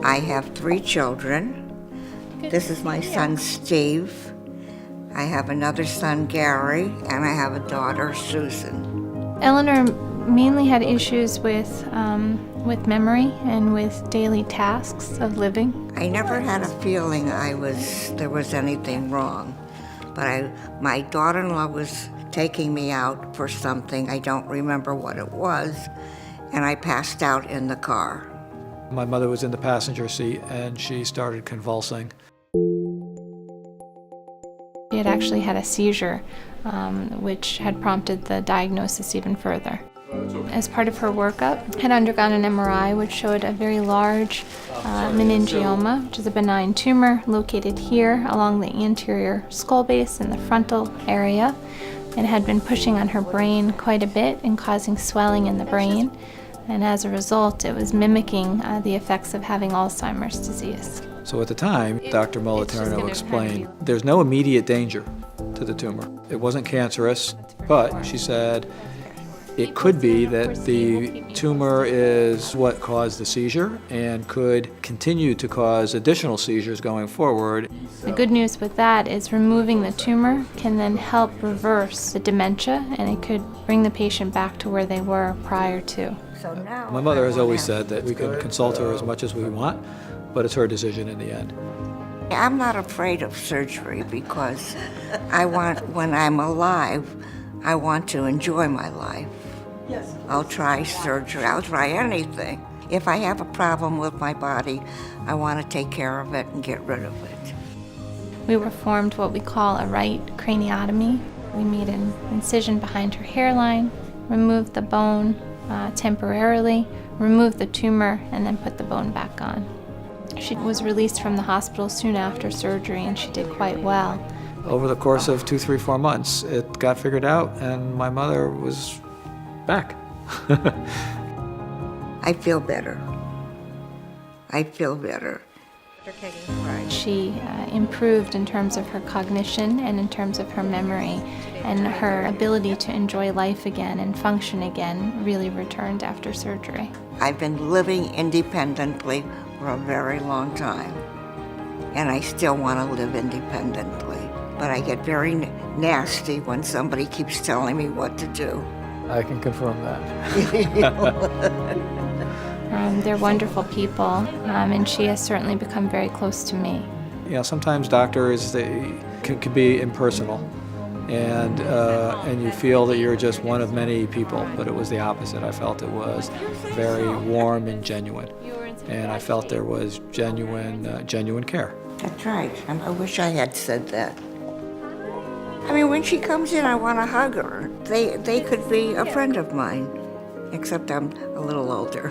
I have 3 children. This is my son, Steve. I have another son, Gary, and I have a daughter, Susan. Eleanor mainly had issues with memory and with daily tasks of living. I never had a feeling there was anything wrong, but my daughter-in-law was taking me out for something. I don't remember what it was, and I passed out in the car. My mother was in the passenger seat and she started convulsing. She had actually had a seizure, which had prompted the diagnosis even further. As part of her workup, had undergone an MRI which showed a very large meningioma, which is a benign tumor located here along the anterior skull base in the frontal area, and had been pushing on her brain quite a bit and causing swelling in the brain. And as a result, it was mimicking the effects of having Alzheimer's disease. So at the time, Dr. Moliterno explained there's no immediate danger to the tumor. It wasn't cancerous, but she said it could be that the tumor is what caused the seizure and could continue to cause additional seizures going forward. The good news with that is removing the tumor can then help reverse the dementia, and it could bring the patient back to where they were prior to. My mother has always said that we can consult her as much as we want, but it's her decision in the end. I'm not afraid of surgery because when I'm alive, I want to enjoy my life. Yes. I'll try surgery, I'll try anything. If I have a problem with my body, I want to take care of it and get rid of it. We performed what we call a right craniotomy. We made an incision behind her hairline, removed the bone temporarily, removed the tumor, and then put the bone back on. She was released from the hospital soon after surgery, and she did quite well. Over the course of 2, 3, 4 months, it got figured out, and my mother was back. I feel better. I feel better. She improved in terms of her cognition and in terms of her memory, and her ability to enjoy life again and function again really returned after surgery. I've been living independently for a very long time, and I still want to live independently. But I get very nasty when somebody keeps telling me what to do. I can confirm that. They're wonderful people, and she has certainly become very close to me. You know, sometimes doctors, they can be impersonal, and you feel that you're just one of many people, but it was the opposite. I felt it was very warm and genuine, and I felt there was genuine care. That's right, and I wish I had said that. I mean, when she comes in, I want to hug her. They could be a friend of mine, except I'm a little older.